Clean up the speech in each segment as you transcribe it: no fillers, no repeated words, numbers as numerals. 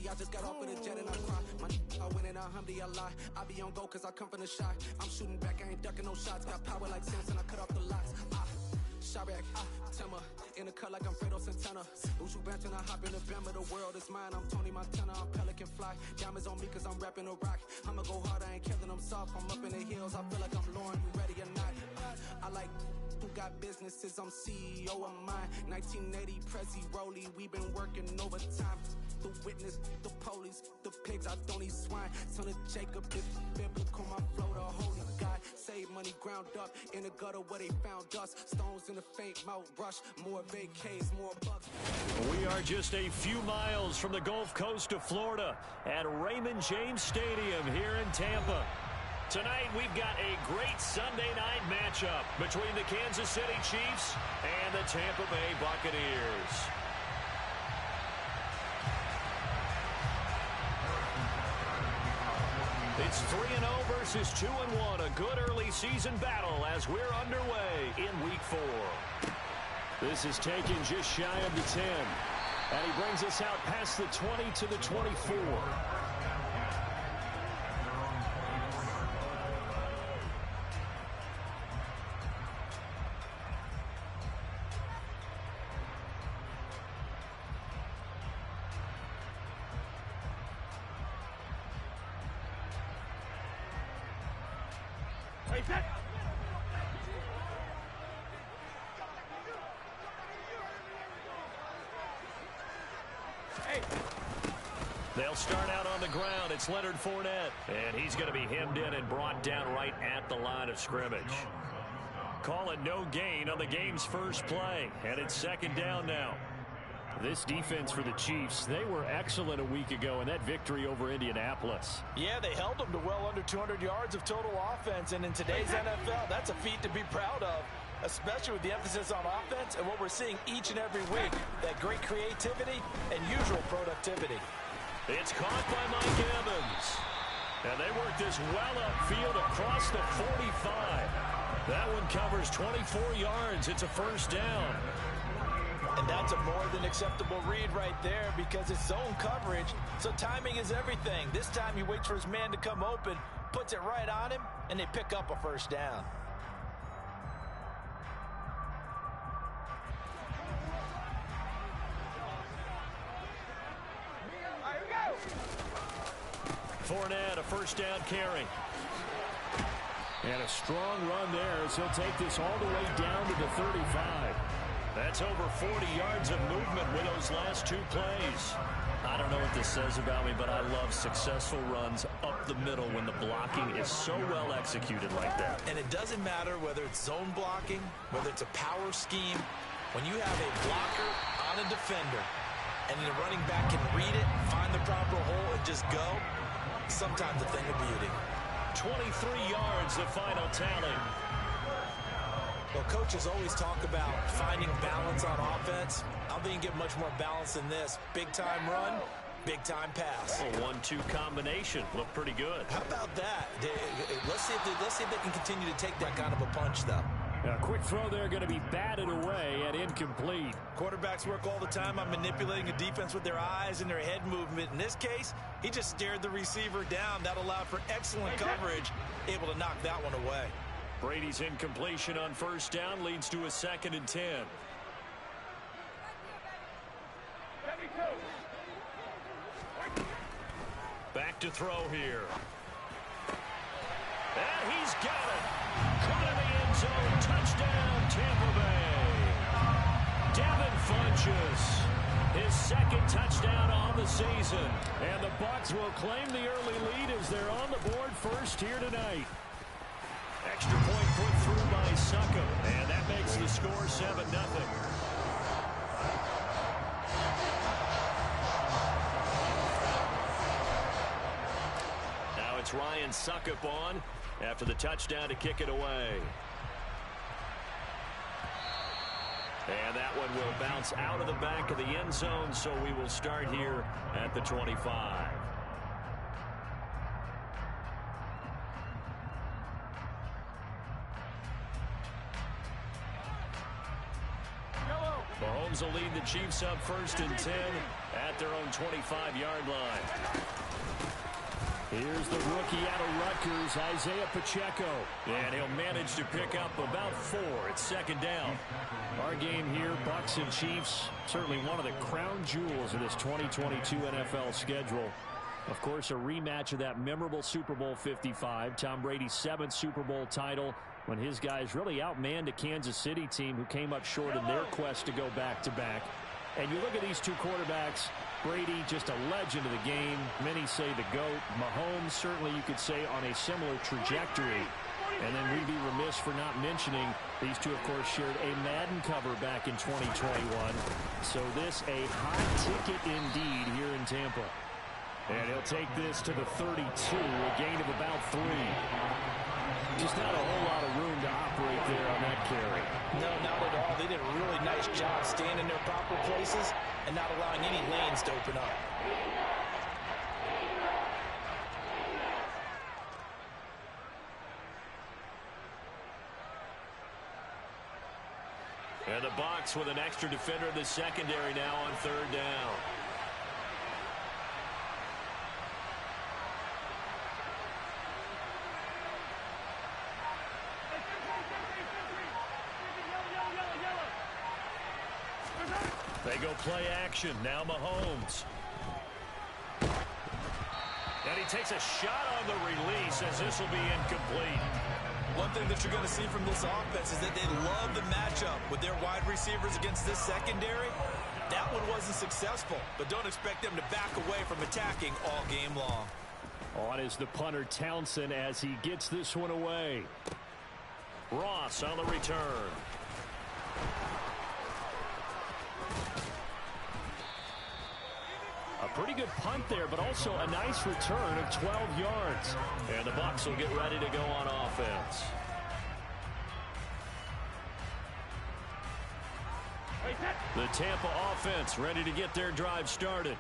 I just got off of the jet and I cry. My I win in a Humvee, I lie. I be on go cause I come from the shot. I'm shooting back, I ain't ducking no shots. Got power like Samson, I cut off the locks. Chirac, Timmer, in the cut like I'm Fredo Santana. Uchu Banton, I hop in the Bama, the world is mine. I'm Tony Montana, I'm Pelican Fly. Diamonds on me cause I'm rapping a rock. I'ma go hard, I ain't killing them soft. I'm up in the hills, I feel like I'm Lauren, you ready or not? I like who got businesses, I'm CEO of mine. 1980 Prezi Rolly, we been working overtime. The witness, the police, the pigs, I don't eat swine. Son of Jacob, it's biblical, my flow, the holy God. Save money ground up in the gutter where they found us. Stones in the faint mouth rush, more vacays, more bucks. We are just a few miles from the Gulf Coast of Florida at Raymond James Stadium here in Tampa. Tonight we've got a great Sunday night matchup between the Kansas City Chiefs and the Tampa Bay Buccaneers. It's 3-0 versus 2-1, a good early season battle as we're underway in Week 4. This is taken just shy of the 10, and he brings us out past the 20 to the 24. They'll start out on the ground. It's Leonard Fournette. And he's going to be hemmed in and brought down right at the line of scrimmage. Call it no gain on the game's first play. And it's second down now. This defense for the Chiefs, they were excellent a week ago in that victory over Indianapolis. Yeah, they held them to well under 200 yards of total offense. And in today's NFL, that's a feat to be proud of, especially with the emphasis on offense and what we're seeing each and every week, that great creativity and usual productivity. It's caught by Mike Evans. And they work this well upfield across the 45. That one covers 24 yards. It's a first down. And that's a more than acceptable read right there because it's zone coverage, so timing is everything. This time he waits for his man to come open, puts it right on him, and they pick up a first down. Fournette, a first down carry. And a strong run there as he'll take this all the way down to the 35. That's over 40 yards of movement with those last two plays. I don't know what this says about me, but I love successful runs up the middle when the blocking is so well executed like that. And it doesn't matter whether it's zone blocking, whether it's a power scheme. When you have a blocker on a defender and the running back can read it, find the proper hole, and just go, sometimes a thing of beauty. 23 yards, the final tally. Well, coaches always talk about finding balance on offense. I don't think you get much more balance than this. Big-time run, big-time pass. A 1-2 combination. Looked pretty good. How about that? Let's see if they can continue to take that kind of a punch, though. A quick throw there going to be batted away and incomplete. Quarterbacks work all the time on manipulating a defense with their eyes and their head movement. In this case, he just stared the receiver down. That allowed for excellent coverage, able to knock that one away. Brady's incompletion on first down leads to a 2nd and 10. Back to throw here. And he's got it. Caught in the end zone. Touchdown, Tampa Bay. Devin Funchess, his 2nd touchdown on the season. And the Bucs will claim the early lead as they're on the board first here tonight. Extra point put through by Succop, and that makes the score 7-0. Now it's Ryan Succop on after the touchdown to kick it away. And that one will bounce out of the back of the end zone, so we will start here at the 25. Mahomes will lead the Chiefs up 1st and 10 at their own 25-yard line. Here's the rookie out of Rutgers, Isaiah Pacheco. And he'll manage to pick up about 4 at 2nd down. Our game here, Bucs and Chiefs, certainly one of the crown jewels of this 2022 NFL schedule. Of course, a rematch of that memorable Super Bowl 55, Tom Brady's 7th Super Bowl title, when his guys really outmanned a Kansas City team who came up short in their quest to go back-to-back. And you look at these two quarterbacks, Brady, just a legend of the game. Many say the GOAT. Mahomes, certainly you could say, on a similar trajectory. And then we'd be remiss for not mentioning these two, of course, shared a Madden cover back in 2021. So this a hot ticket indeed here in Tampa. And he'll take this to the 32, a gain of about 3. Just not a whole lot of room to operate there on that carry. No, not at all. They did a really nice job staying in their proper places and not allowing any lanes to open up. And the Bucs with an extra defender in the secondary now on 3rd down. They go play action. Now Mahomes. And he takes a shot on the release as this will be incomplete. One thing that you're going to see from this offense is that they love the matchup with their wide receivers against this secondary. That one wasn't successful, but don't expect them to back away from attacking all game long. On is the punter Townsend as he gets this one away. Ross on the return. A pretty good punt there, but also a nice return of 12 yards. And the Bucs will get ready to go on offense. The Tampa offense ready to get their drive started.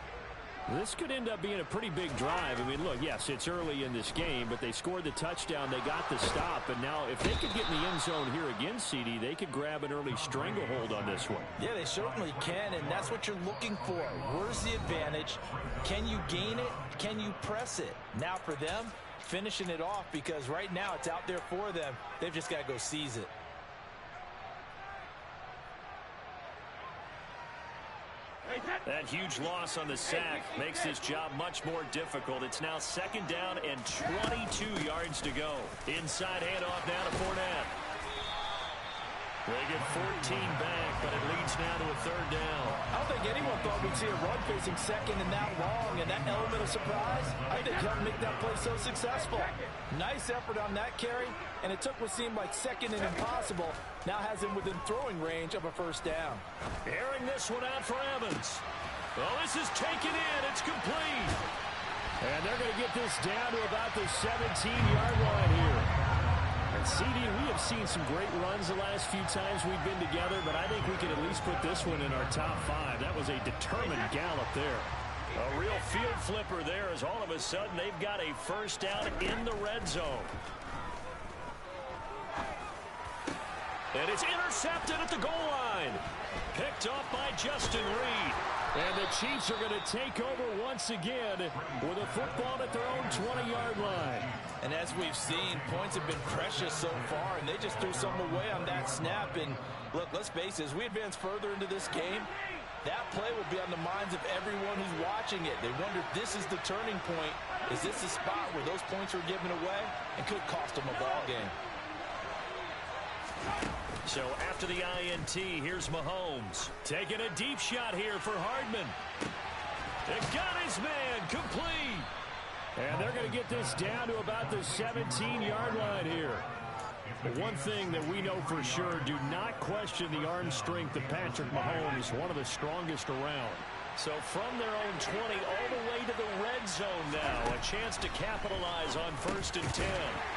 This could end up being a pretty big drive. I mean, look, yes, it's early in this game, but they scored the touchdown. They got the stop. And now if they could get in the end zone here again, CD, they could grab an early stranglehold on this one. Yeah, they certainly can, and that's what you're looking for. Where's the advantage? Can you gain it? Can you press it? Now for them, finishing it off, because right now it's out there for them. They've just got to go seize it. That huge loss on the sack makes this job much more difficult. It's now 2nd down and 22 yards to go. Inside handoff now to Fournette. They get 14 back, but it leads now to a 3rd down. I don't think anyone thought we'd see a run facing 2nd and that long, and that element of surprise, I think helped make that play so successful. Nice effort on that carry, and it took what seemed like 2nd and impossible. Now has him within throwing range of a 1st down. Airing this one out for Evans. Well, this is taken in. It's complete. And they're going to get this down to about the 17-yard line here. And CD, we have seen some great runs the last few times we've been together, but I think we can at least put this one in our top 5. That was a determined gallop there. A real field flipper there as all of a sudden they've got a 1st down in the red zone. And it's intercepted at the goal line. Picked off by Justin Reed. And the Chiefs are going to take over once again with a football at their own 20-yard line. And as we've seen, points have been precious so far, and they just threw something away on that snap. And look, let's face it, as we advance further into this game, that play will be on the minds of everyone who's watching it. They wonder if this is the turning point. Is this the spot where those points are given away and could cost them a ball game? So after the INT, here's Mahomes. Taking a deep shot here for Hardman. It got his man complete. And they're going to get this down to about the 17-yard line here. But one thing that we know for sure, do not question the arm strength of Patrick Mahomes, one of the strongest around. So from their own 20 all the way to the red zone now, a chance to capitalize on 1st and 10.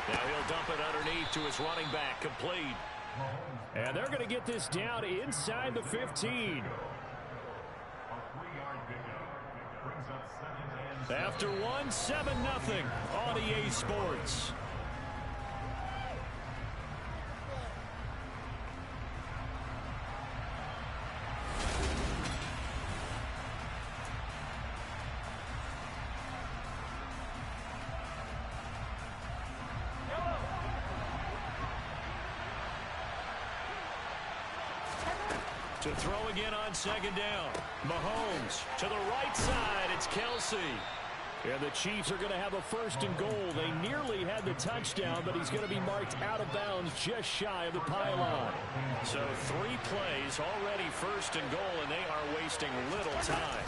Now he'll dump it underneath to his running back, complete. And they're going to get this down inside the 15. After 7-0 on EA Sports. To throw again on second down. Mahomes to the right side. It's Kelsey. And the Chiefs are going to have a 1st and goal. They nearly had the touchdown, but he's going to be marked out of bounds just shy of the pylon. So 3 plays already 1st and goal, and they are wasting little time.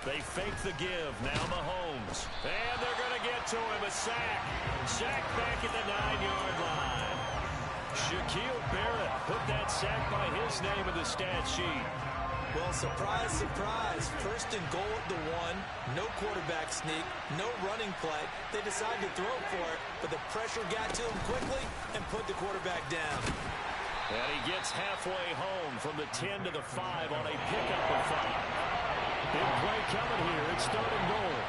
They fake the give. Now Mahomes. And they're going to get to him. A sack. Sack back at the 9-yard line. Shaquille Barrett put that sack by his name in the stat sheet. Well, surprise, surprise. 1st and goal at the 1. No quarterback sneak. No running play. They decided to throw for it, but the pressure got to him quickly and put the quarterback down. And he gets halfway home from the 10 to the 5 on a pickup of 5. Big play coming here. It's 3rd and goal.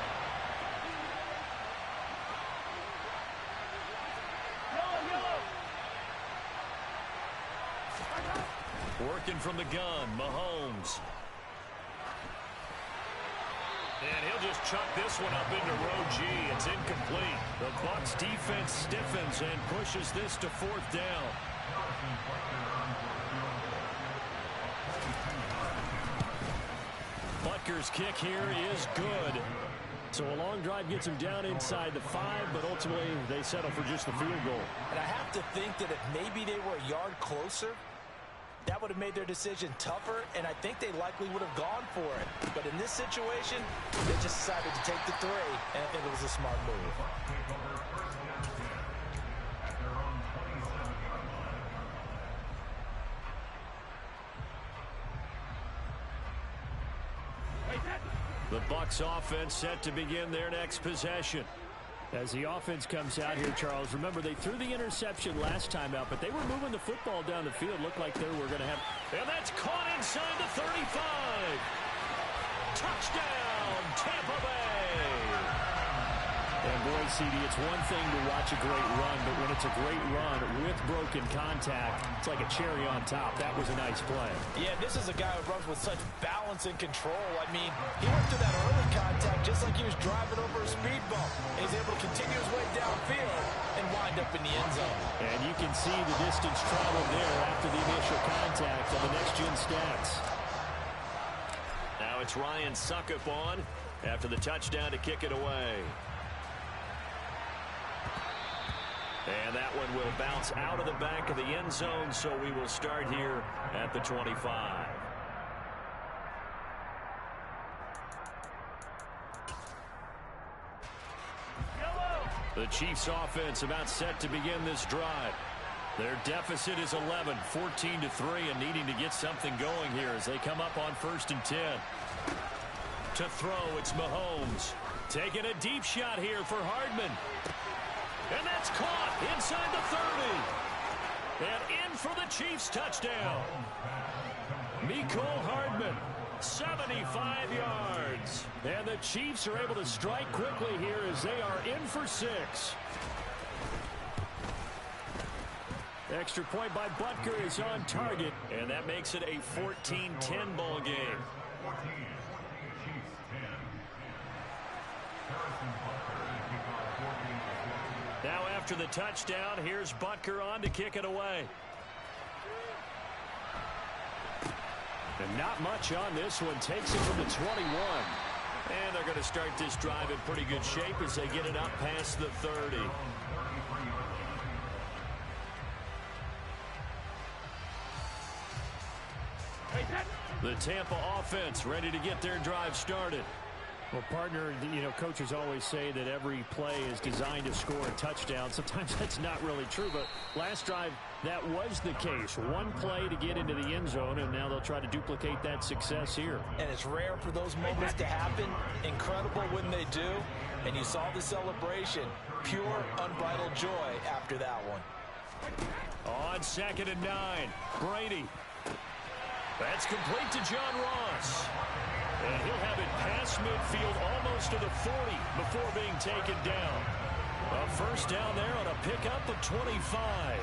Working from the gun, Mahomes. And he'll just chuck this one up into row G. It's incomplete. The Bucs defense stiffens and pushes this to 4th down. Butker's kick here is good. So a long drive gets him down inside the 5, but ultimately they settle for just the field goal. And I have to think that if maybe they were a yard closer, that would have made their decision tougher, and I think they likely would have gone for it. But in this situation, they just decided to take the 3, and I think it was a smart move. The Bucs offense set to begin their next possession. As the offense comes out here, Charles, remember they threw the interception last time out, but they were moving the football down the field. Looked like they were going to have... And that's caught inside the 35. Touchdown, Tampa Bay. And boy, CD, it's one thing to watch a great run, but when it's a great run with broken contact, it's like a cherry on top. That was a nice play. Yeah, this is a guy who runs with such balance and control. I mean, he went through that early contact just like he was driving over a speed bump. He's able to continue his way downfield and wind up in the end zone. And you can see the distance traveled there after the initial contact on the next-gen stats. Now it's Ryan Suckup on after the touchdown to kick it away. And that one will bounce out of the back of the end zone, so we will start here at the 25. The Chiefs offense about set to begin this drive. Their deficit is 11, 14-3, and needing to get something going here as they come up on 1st and 10. To throw, it's Mahomes. Taking a deep shot here for Hardman. And that's caught inside the 30. And in for the Chiefs touchdown. Mecole Hardman, 75 yards. And the Chiefs are able to strike quickly here as they are in for 6. Extra point by Butker is on target. And that makes it a 14-10 ball game. Now after the touchdown, here's Butker on to kick it away. And not much on this one. Takes it from the 21. And they're going to start this drive in pretty good shape as they get it up past the 30. The Tampa offense ready to get their drive started. Well, partner, you know, coaches always say that every play is designed to score a touchdown. Sometimes that's not really true, but last drive, that was the case. One play to get into the end zone, and now they'll try to duplicate that success here. And it's rare for those moments to happen. Incredible when they do. And you saw the celebration. Pure, unbridled joy after that one. On 2nd and 9, Brady. That's complete to John Ross. And he'll have it past midfield almost to the 40 before being taken down. A first down there on a pickup of 25.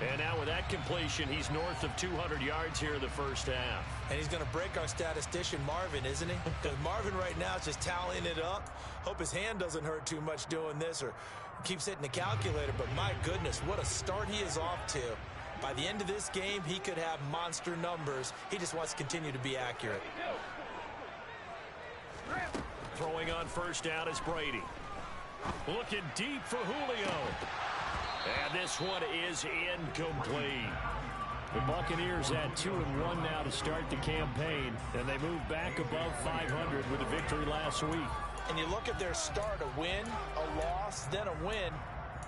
And now with that completion, he's north of 200 yards here in the first half. And he's going to break our statistician Marvin, isn't he? Because Marvin right now is just tallying it up. Hope his hand doesn't hurt too much doing this or keeps hitting the calculator. But my goodness, what a start he is off to. By the end of this game, he could have monster numbers. He just wants to continue to be accurate. Throwing on first down is Brady. Looking deep for Julio. And this one is incomplete. The Buccaneers had 2-1 now to start the campaign, and they moved back above 500 with a victory last week. And you look at their start, a win, a loss, then a win.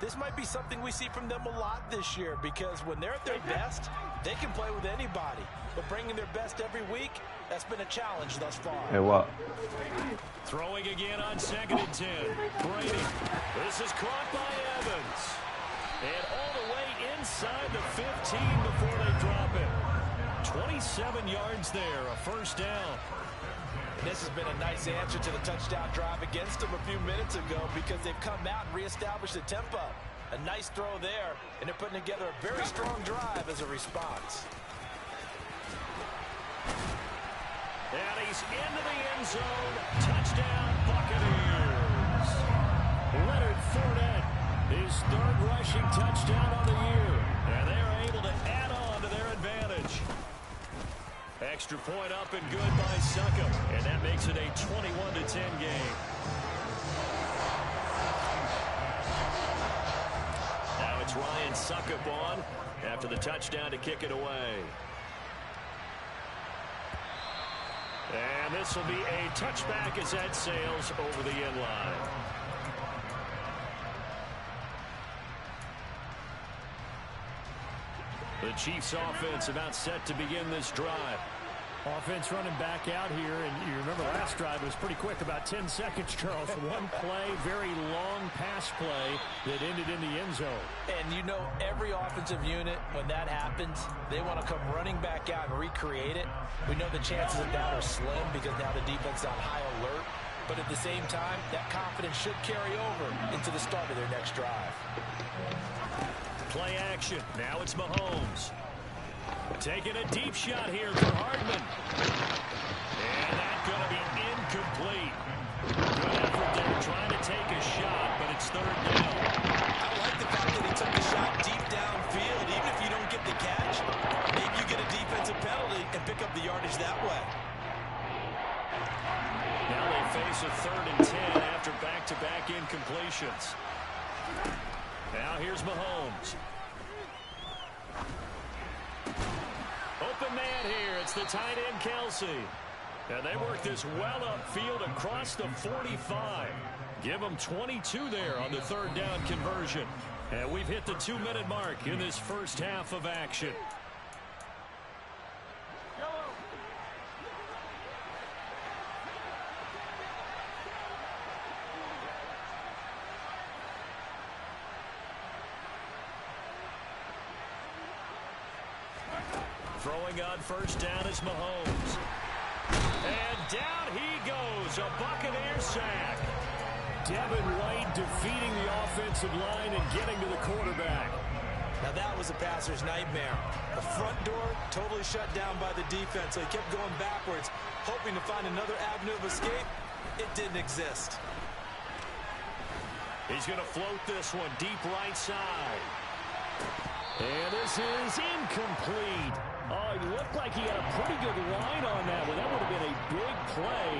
This might be something we see from them a lot this year, because when they're at their best, they can play with anybody. But bringing their best every week, that's been a challenge thus far. Hey, what? Throwing again on 2nd and 10. Brady. This is caught by Evans. And all the way inside the 15 before they drop it. 27 yards there, a first down. This has been a nice answer to the touchdown drive against them a few minutes ago, because they've come out and reestablished the tempo. A nice throw there, and they're putting together a very strong drive as a response. And he's into the end zone. Touchdown, Buccaneers. Leonard Fournette, his 3rd rushing touchdown of the year. And they're able to add on to their advantage. Extra point up and good by Succop. And that makes it a 21-10 game. Now it's Ryan Succop on after the touchdown to kick it away. And this will be a touchback as that sails over the end line. The Chiefs offense about set to begin this drive. Offense running back out here, and you remember last drive was pretty quick, about 10 seconds, Charles. One play, very long pass play that ended in the end zone. And you know, every offensive unit, when that happens, they want to come running back out and recreate it. We know the chances of that are slim because now the defense is on high alert. But at the same time, that confidence should carry over into the start of their next drive. Play action. Now it's Mahomes. Taking a deep shot here for Hardman. And that's going to be incomplete. Good effort there trying to take a shot, but it's 3rd down. I like the fact that he took the shot deep downfield. Even if you don't get the catch, maybe you get a defensive penalty and pick up the yardage that way. Now they face a 3rd and 10 after back-to-back incompletions. Now here's Mahomes. Open man here. It's the tight end, Kelsey. And they work this well upfield across the 45. Give them 22 there on the 3rd down conversion. And we've hit the 2-minute mark in this first half of action. Throwing on first down is Mahomes. And down he goes. A Buccaneer sack. Devin White defeating the offensive line and getting to the quarterback. Now that was a passer's nightmare. The front door totally shut down by the defense, so he kept going backwards, hoping to find another avenue of escape. It didn't exist. He's going to float this one deep right side. And this is incomplete. Oh, it looked like he had a pretty good line on that one. That would have been a big play,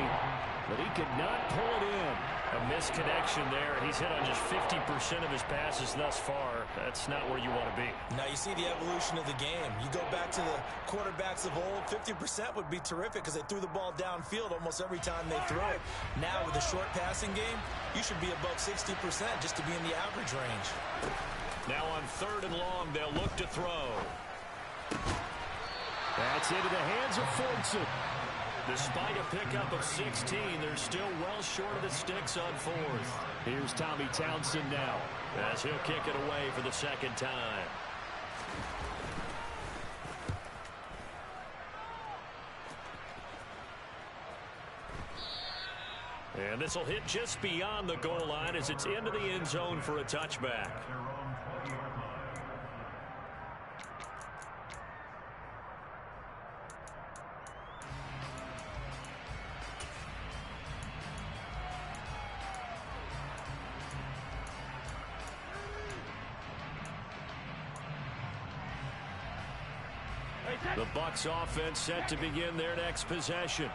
but he could not pull it in. A misconnection there. He's hit on just 50% of his passes thus far. That's not where you want to be. Now you see the evolution of the game. You go back to the quarterbacks of old, 50% would be terrific because they threw the ball downfield almost every time they throw it. Now with a short passing game, you should be above 60% just to be in the average range. Now on 3rd and long, they'll look to throw. That's into the hands of Fortson. Despite a pickup of 16, they're still well short of the sticks on 4th. Here's Tommy Townsend now, as he'll kick it away for the 2nd time. And this will hit just beyond the goal line as it's into the end zone for a touchback. The Bucs offense set to begin their next possession.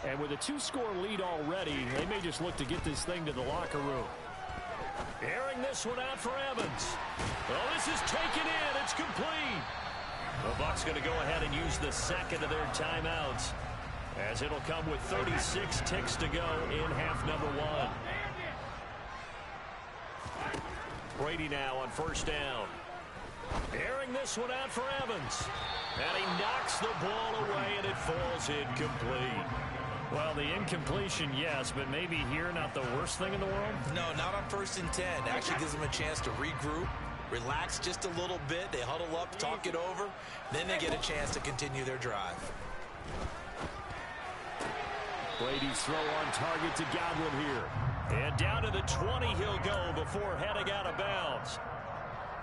And with a 2-score lead already, they may just look to get this thing to the locker room. Airing this one out for Evans. Well, this is taken in. It's complete. The Bucs going to go ahead and use the second of their timeouts, as it'll come with 36 ticks to go in half number 1. Brady now on first down. Airing this one out for Evans. And he knocks the ball away, and it falls incomplete. Well, the incompletion, yes, but maybe here not the worst thing in the world? No, not on 1st and 10. Actually gives them a chance to regroup, relax just a little bit. They huddle up, talk it over. Then they get a chance to continue their drive. Brady's throw on target to Godwin here. And down to the 20 he'll go before heading out of bounds.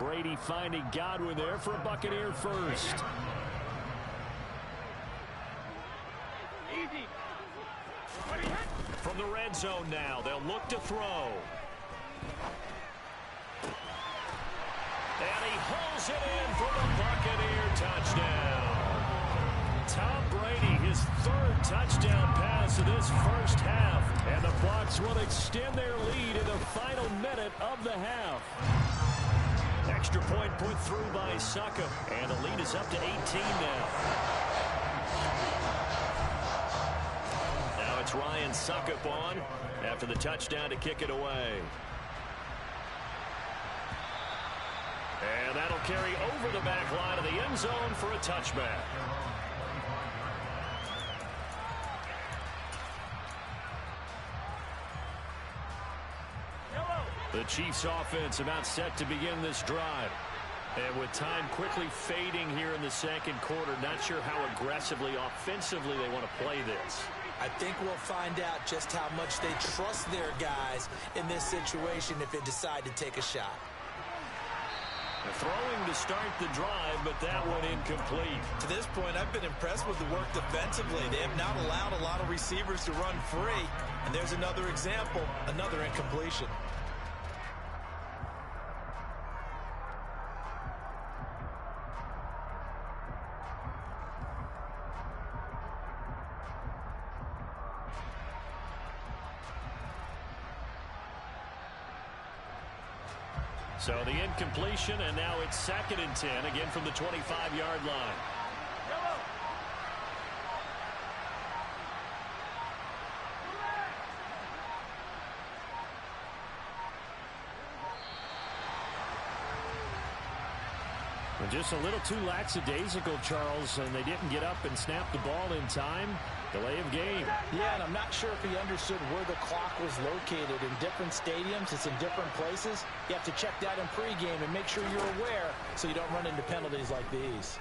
Brady finding Godwin there for a Buccaneer first. From the red zone now, they'll look to throw. And he hauls it in for the Buccaneer touchdown. Tom Brady, his 3rd touchdown pass of this first half. And the Bucs will extend their lead in the final minute of the half. Extra point put through by Saka. And the lead is up to 18 now. Now it's Ryan Suckup on after the touchdown to kick it away. And that'll carry over the back line of the end zone for a touchback. The Chiefs offense about set to begin this drive. And with time quickly fading here in the second quarter, not sure how aggressively, offensively they want to play this. I think we'll find out just how much they trust their guys in this situation if they decide to take a shot. Throwing to start the drive, but that one incomplete. To this point, I've been impressed with the work defensively. They have not allowed a lot of receivers to run free. And there's another example, another incompletion. So the incompletion, and now it's 2nd and 10, again from the 25-yard line. And just a little too lackadaisical, Charles, and they didn't get up and snap the ball in time. Delay of game. Yeah, and I'm not sure if he understood where the clock was located. In different stadiums, it's in different places. You have to check that in pregame and make sure you're aware so you don't run into penalties like these.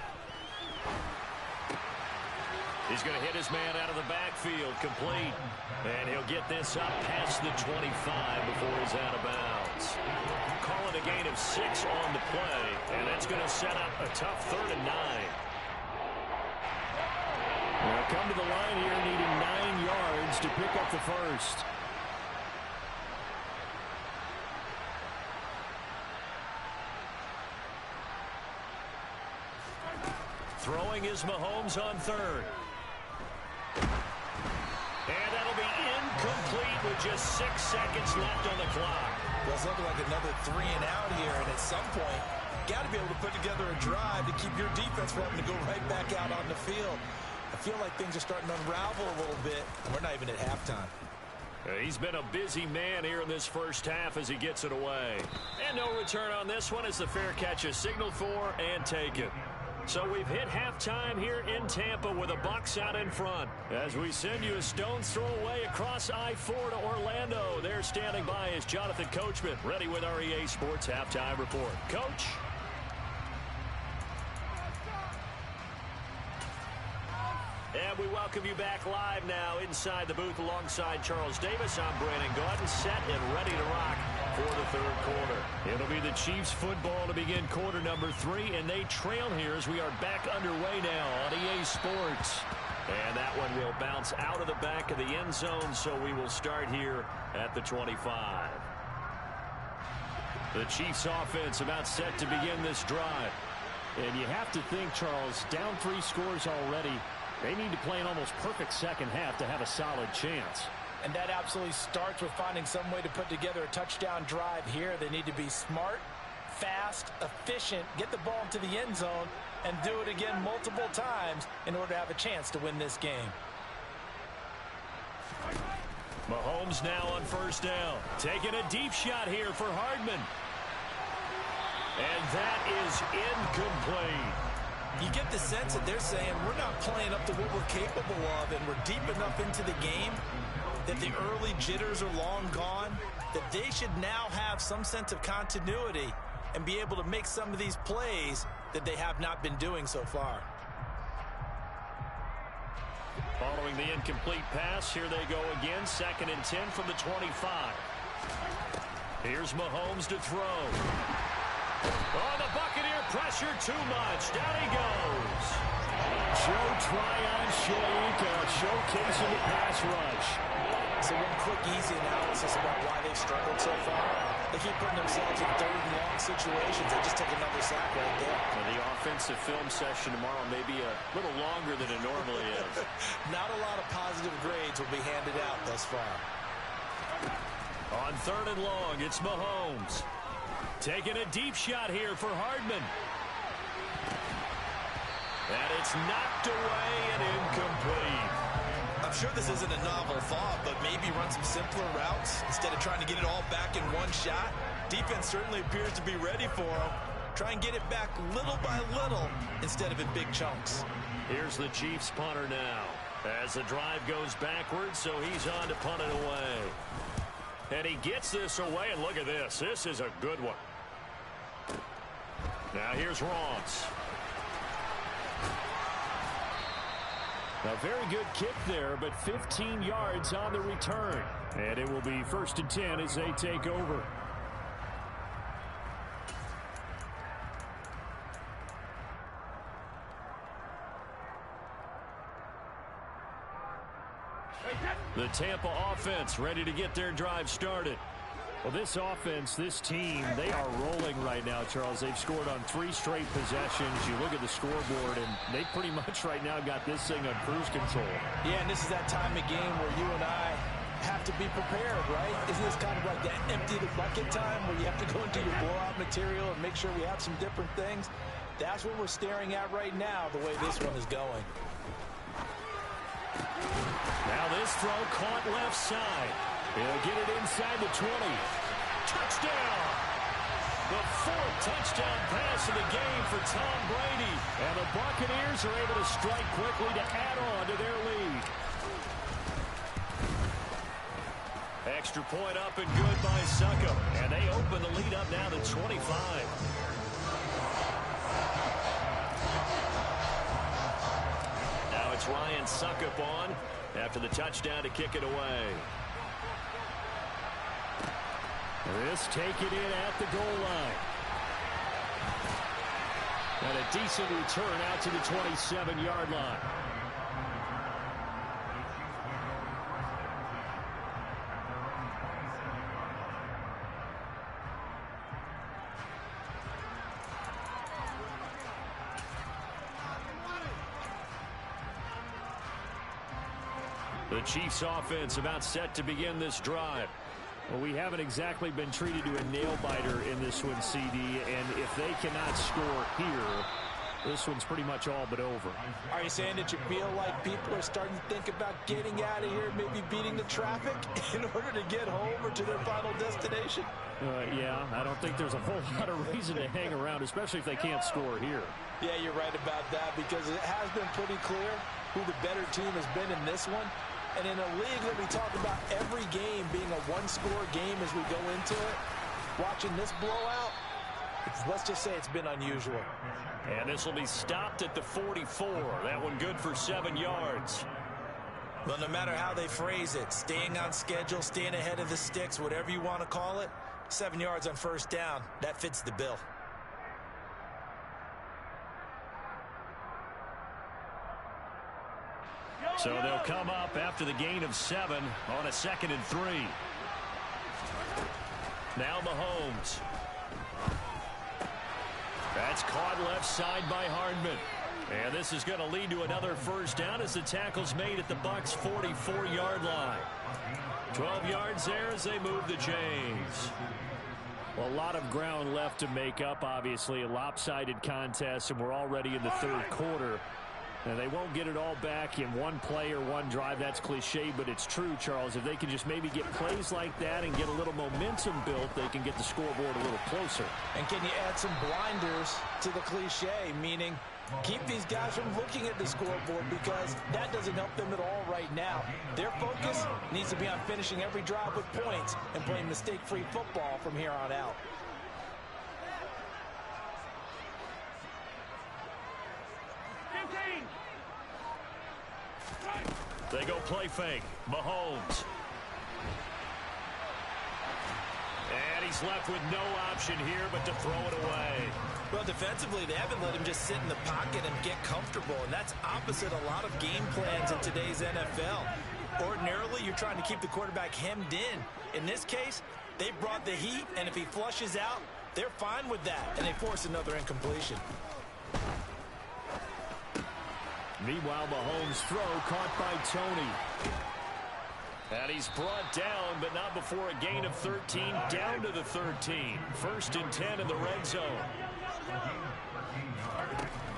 He's going to hit his man out of the backfield, complete. And he'll get this up past the 25 before he's out of bounds. Calling a gain of 6 on the play, and that's going to set up a tough 3rd and 9. They'll come to the line here needing 9 yards to pick up the first. Throwing is Mahomes on 3rd. And that'll be incomplete with just 6 seconds left on the clock. Well, it's looking like another 3 and out here, and at some point, got to be able to put together a drive to keep your defense from having to go right back out on the field. I feel like things are starting to unravel a little bit, and we're not even at halftime. He's been a busy man here in this first half as he gets it away. And no return on this one as the fair catch is signaled for and taken. So we've hit halftime here in Tampa with the Bucs out in front. As we send you a stone's throw away across I-4 to Orlando. There standing by is Jonathan Coachman, ready with our EA Sports Halftime Report. Coach? And we welcome you back live now inside the booth alongside Charles Davis. I'm Brandon Gaudin, set and ready to rock for the 3rd quarter. It'll be the Chiefs football to begin quarter number 3, and they trail here as we are back underway now on EA Sports. And that one will bounce out of the back of the end zone, so we will start here at the 25. The Chiefs offense about set to begin this drive. And you have to think, Charles, down 3 scores already. They need to play an almost perfect second half to have a solid chance. And that absolutely starts with finding some way to put together a touchdown drive here. They need to be smart, fast, efficient, get the ball into the end zone, and do it again multiple times in order to have a chance to win this game. Mahomes now on first down. Taking a deep shot here for Hardman. And that is incomplete. You get the sense that they're saying we're not playing up to what we're capable of, and we're deep enough into the game that the early jitters are long gone, that they should now have some sense of continuity and be able to make some of these plays that they have not been doing so far. Following the incomplete pass, here they go again. 2nd and 10 from the 25. Here's Mahomes to throw. Oh, the Buccaneer pressure too much. Down he goes. Joe Tryon-Shoyinka showcasing the pass rush. So one quick, easy analysis about why they've struggled so far. They keep putting themselves in 3rd and long situations. They just take another sack right there. Well, the offensive film session tomorrow may be a little longer than it normally is. Not a lot of positive grades will be handed out thus far. On 3rd and long, it's Mahomes. Taking a deep shot here for Hardman. And it's knocked away and incomplete. I'm sure this isn't a novel thought, but maybe run some simpler routes instead of trying to get it all back in one shot. Defense certainly appears to be ready for him. Try and get it back little by little instead of in big chunks. Here's the Chiefs punter now as the drive goes backwards, so he's on to punt it away. And he gets this away, and look at this. This is a good one. Now here's Ross. A very good kick there, but 15 yards on the return. And it will be 1st and 10 as they take over. The Tampa offense ready to get their drive started. Well, this offense, this team, they are rolling right now, Charles. They've scored on 3 straight possessions. You look at the scoreboard, and they pretty much right now got this thing on cruise control. Yeah, and this is that time of game where you and I have to be prepared, right? Isn't this kind of like that empty the bucket time where you have to go into your blowout material and make sure we have some different things? That's what we're staring at right now, the way this one is going. Now this throw caught left side. He'll get it inside the 20. Touchdown! The 4th touchdown pass of the game for Tom Brady. And the Buccaneers are able to strike quickly to add on to their lead. Extra point up and good by Succop. And they open the lead up now to 25. Now it's Ryan Succop on after the touchdown to kick it away. This take it in at the goal line. And a decent return out to the 27-yard line. The Chiefs offense about set to begin this drive. Well, we haven't exactly been treated to a nail-biter in this one, CD, and if they cannot score here, this one's pretty much all but over. Are you saying that you feel like people are starting to think about getting out of here, maybe beating the traffic in order to get home or to their final destination? Yeah, I don't think there's a whole lot of reason to hang around, especially if they can't score here. Yeah, you're right about that, because it has been pretty clear who the better team has been in this one. And in a league that we talk about every game being a one-score game as we go into it, watching this blowout, let's just say it's been unusual. And this will be stopped at the 44. That one good for 7 yards. Well, no matter how they phrase it, staying on schedule, staying ahead of the sticks, whatever you want to call it, 7 yards on first down, that fits the bill. So they'll come up after the gain of 7 on a 2nd and 3. Now Mahomes. That's caught left side by Hardman. And this is going to lead to another first down as the tackle's made at the Bucs' 44-yard line. 12 yards there as they move the chains. Well, a lot of ground left to make up, obviously. A lopsided contest, and we're already in the third quarter. And they won't get it all back in one play or one drive. That's cliche, but it's true, Charles. If they can just maybe get plays like that and get a little momentum built, they can get the scoreboard a little closer. And can you add some blinders to the cliche, meaning keep these guys from looking at the scoreboard, because that doesn't help them at all right now. Their focus needs to be on finishing every drive with points and playing mistake-free football from here on out. They go play fake. Mahomes. And he's left with no option here but to throw it away. Well, defensively, they haven't let him just sit in the pocket and get comfortable, and that's opposite a lot of game plans in today's NFL. Ordinarily, you're trying to keep the quarterback hemmed in. In this case, they brought the heat, and if he flushes out, they're fine with that, and they force another incompletion. Meanwhile, Mahomes' throw caught by Tony. And he's brought down, but not before a gain of 13, down to the 13. 1st and 10 in the red zone.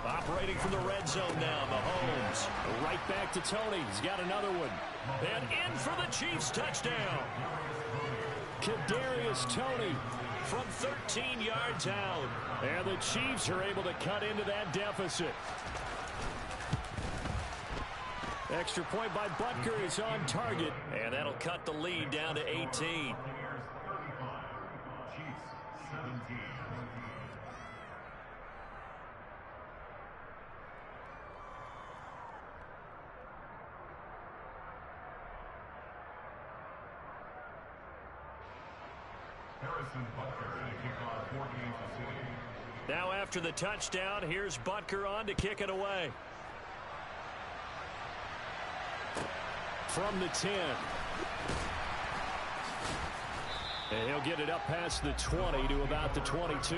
Operating from the red zone now, Mahomes. Right back to Tony. He's got another one. And in for the Chiefs touchdown. Kadarius Toney from 13 yards out. And the Chiefs are able to cut into that deficit. Extra point by Butker is on target, and that'll cut the lead down to 18. Now after the touchdown, here's Butker on to kick it away. From the 10. And he'll get it up past the 20 to about the 22.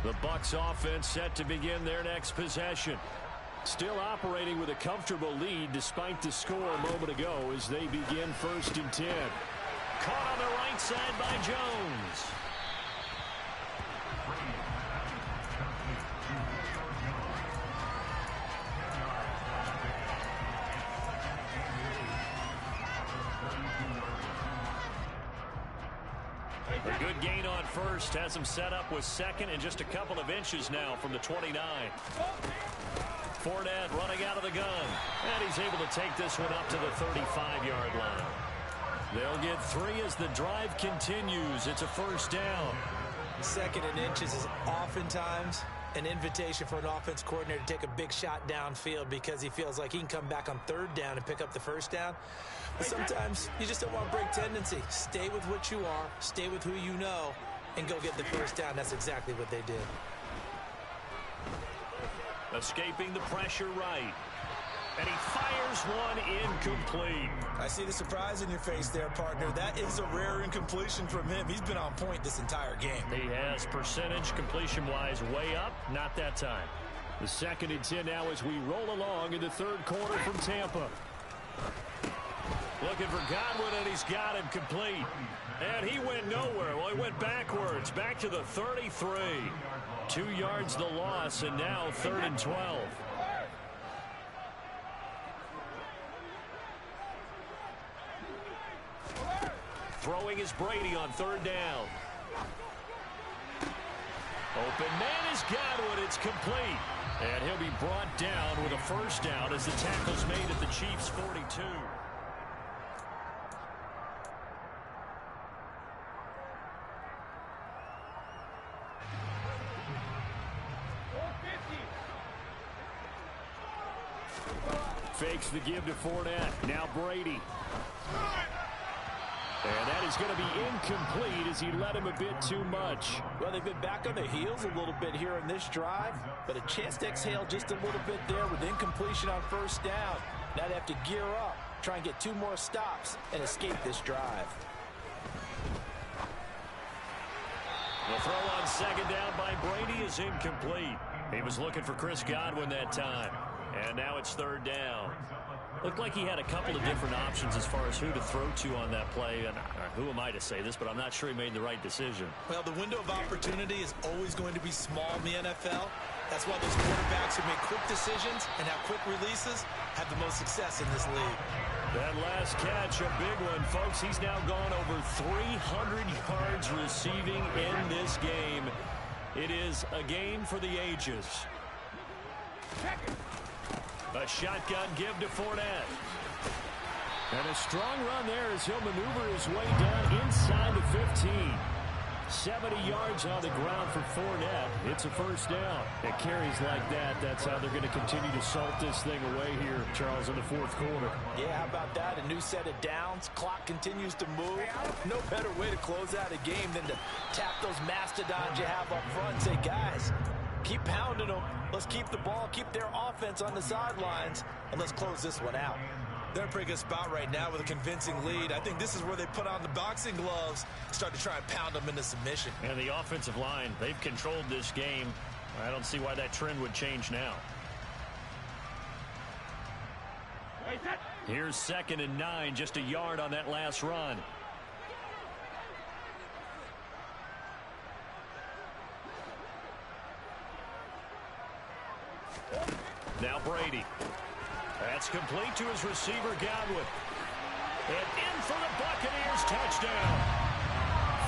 The Bucs offense set to begin their next possession. Still operating with a comfortable lead despite the score a moment ago as they begin 1st and 10. Caught on the right side by Jones. A good gain on first has him set up with second and just a couple of inches now from the 29. Fournette running out of the gun. And he's able to take this one up to the 35-yard line. They'll get 3 as the drive continues. It's a first down. 2nd and inches is oftentimes an invitation for an offense coordinator to take a big shot downfield because he feels like he can come back on 3rd down and pick up the first down. But sometimes you just don't want to break tendency. Stay with what you are, stay with who you know, and go get the first down. That's exactly what they did. Escaping the pressure right. And he fires one incomplete. I see the surprise in your face there, partner. That is a rare incompletion from him. He's been on point this entire game. He has percentage completion-wise way up. Not that time. The 2nd and 10 now as we roll along in the 3rd quarter from Tampa. Looking for Godwin, and he's got him complete. And he went nowhere. Well, he went backwards, back to the 33. 2 yards the loss, and now 3rd and 12. Throwing is Brady on 3rd down. Open man is Godwin. It's complete. And he'll be brought down with a first down as the tackle's made at the Chiefs' 42. Fakes the give to Fournette. Now Brady. And that is going to be incomplete as he led him a bit too much. Well, they've been back on their heels a little bit here in this drive, but a chance to exhale just a little bit there with incompletion on first down. Now they have to gear up, try and get 2 more stops, and escape this drive. The throw on second down by Brady is incomplete. He was looking for Chris Godwin that time. And now it's third down. Looked like he had a couple of different options as far as who to throw to on that play. And who am I to say this, but I'm not sure he made the right decision. Well, the window of opportunity is always going to be small in the NFL. That's why those quarterbacks who make quick decisions and have quick releases have the most success in this league. That last catch, a big one, folks. He's now gone over 300 yards receiving in this game. It is a game for the ages. A shotgun give to Fournette. And a strong run there as he'll maneuver his way down inside the 15. 70 yards on the ground for Fournette. It's a first down. It carries like that. That's how they're going to continue to salt this thing away here, Charles, in the fourth quarter. Yeah, how about that? A new set of downs. Clock continues to move. No better way to close out a game than to tap those mastodons you have up front and say, guys, keep pounding them. Let's keep the ball, keep their offense on the sidelines, and let's close this one out. They're in a pretty good spot right now with a convincing lead. I think this is where they put on the boxing gloves, start to try and pound them into submission. And the offensive line, they've controlled this game. I don't see why that trend would change now. Here's 2nd and 9, just a yard on that last run. Now Brady. That's complete to his receiver, Godwin. And in for the Buccaneers, touchdown.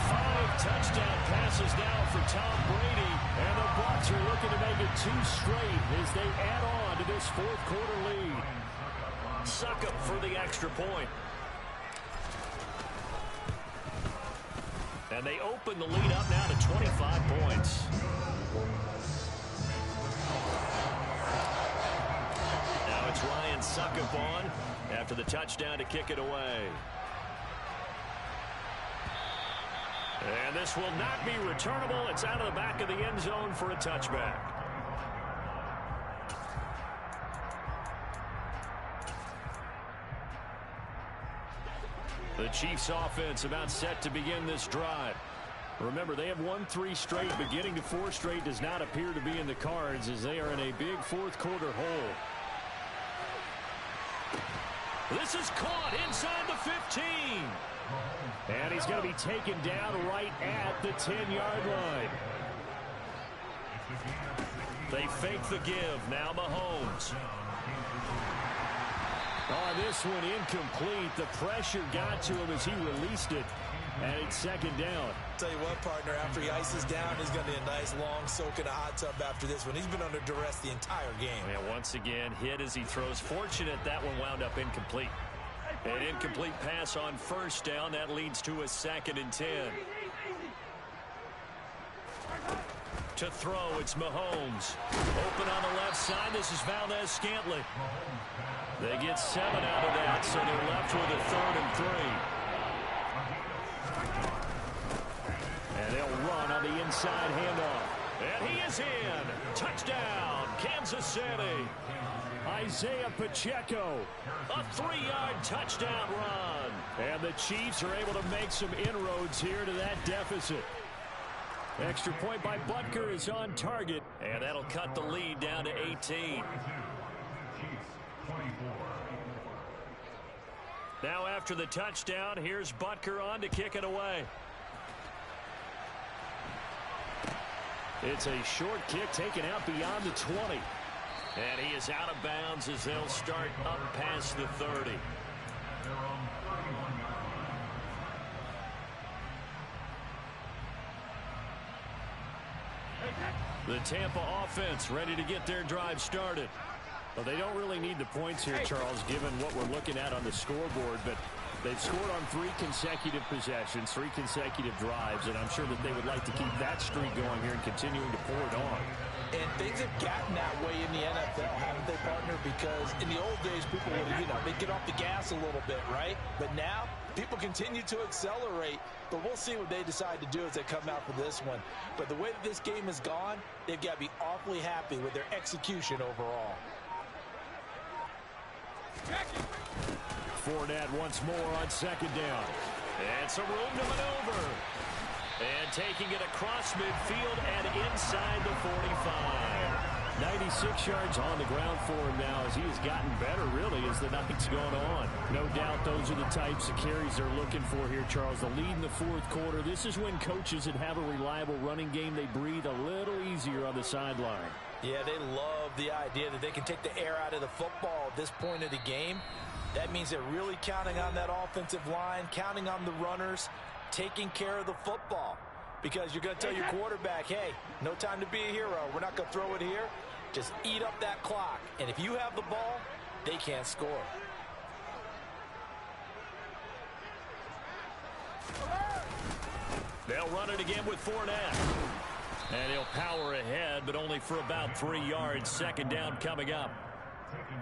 5 touchdown passes now for Tom Brady. And the Bucs are looking to make it 2 straight as they add on to this fourth quarter lead. Suck up for the extra point. And they open the lead up now to 25 points. Now it's Ryan Suckup on after the touchdown to kick it away. And this will not be returnable. It's out of the back of the end zone for a touchback. The Chiefs offense about set to begin this drive. Remember, they have won 3 straight, but getting to 4 straight does not appear to be in the cards as they are in a big fourth quarter hole. This is caught inside the 15. And he's going to be taken down right at the 10-yard line. They fake the give. Now Mahomes. Oh, this one incomplete. The pressure got to him as he released it. And it's 2nd down. Tell you what, partner, after he ices down, he's going to be a nice long soak in a hot tub after this one. He's been under duress the entire game. And once again, hit as he throws. Fortunate that one wound up incomplete. An incomplete pass on first down. That leads to a 2nd and 10. To throw, it's Mahomes. Open on the left side. This is Valdez-Scantling. They get 7 out of that, so they're left with a 3rd and 3. And they'll run on the inside handoff. And he is in. Touchdown, Kansas City. Isaiah Pacheco. A 3-yard touchdown run. And the Chiefs are able to make some inroads here to that deficit. Extra point by Butker is on target. And that'll cut the lead down to 18. Now after the touchdown, here's Butker on to kick it away. It's a short kick taken out beyond the 20. And he is out of bounds as they'll start up past the 30. The Tampa offense ready to get their drive started. Well, they don't really need the points here, Charles, given what we're looking at on the scoreboard, but They've scored on 3 consecutive possessions, 3 consecutive drives, and I'm sure that they would like to keep that streak going here and continuing to pour it on. And things have gotten that way in the NFL, haven't they, partner? Because in the old days, people would, they'd get off the gas a little bit, right? But now, people continue to accelerate. But we'll see what they decide to do as they come out for this one. But the way that this game has gone, they've got to be awfully happy with their execution overall. Fournette once more on second down. And some room to maneuver. And taking it across midfield and inside the 45. 96 yards on the ground for him now as he has gotten better, really, as the night's gone on. No doubt those are the types of carries they're looking for here, Charles. The lead in the fourth quarter. This is when coaches that have a reliable running game, they breathe a little easier on the sideline. Yeah, they love the idea that they can take the air out of the football at this point of the game. That means they're really counting on that offensive line, counting on the runners, taking care of the football. Because you're going to tell your quarterback, hey, no time to be a hero. We're not going to throw it here. Just eat up that clock. And if you have the ball, they can't score. They'll run it again with Fournette. And he'll power ahead, but only for about 3 yards. Second down coming up.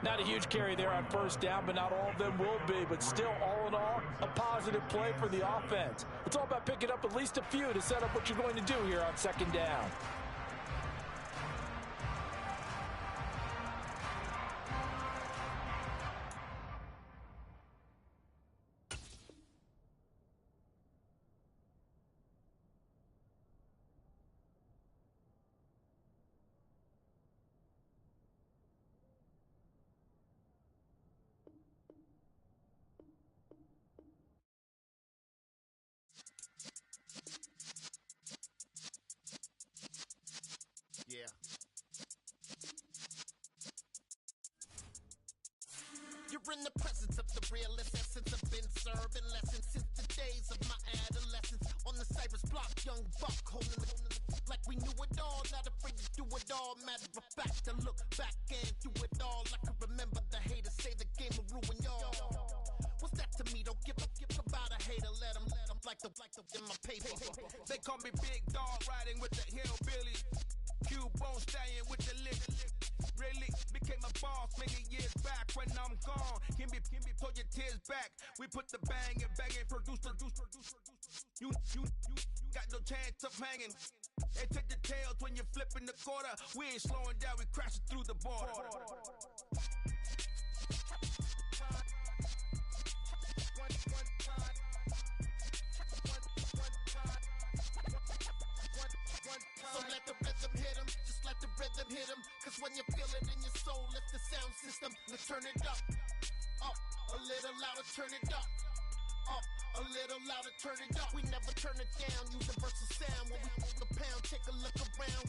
Not a huge carry there on first down, but not all of them will be. But still, all in all, a positive play for the offense. It's all about picking up at least a few to set up what you're going to do here on second down. Yeah. You're in the presence of the realest essence. I've been serving lessons since the days of my adolescence. On the Cypress block, young buck holding the like we knew it all, not afraid to do it all. Matter of fact, to look back and do it all. I can remember the haters say the game will ruin y'all. What's that to me? Don't give about a hater. Let them like the in my paper. They call me Big Dog, riding with the hillbillies. Q-Bone stallion with the lick. Really became a boss many years back. When I'm gone, can be pull your tears back. We put the bang and produce. You got no chance of hanging. They take the tails when you're flipping the quarter. We ain't slowing down, we crashing through the border. So let the rhythm hit him, just let the rhythm hit him. Cause when you feel it in your soul, lift the sound system. Now turn it up, a little louder, turn it up, a little louder, turn it up. We never turn it down, universal sound. When we the pound, take a look around.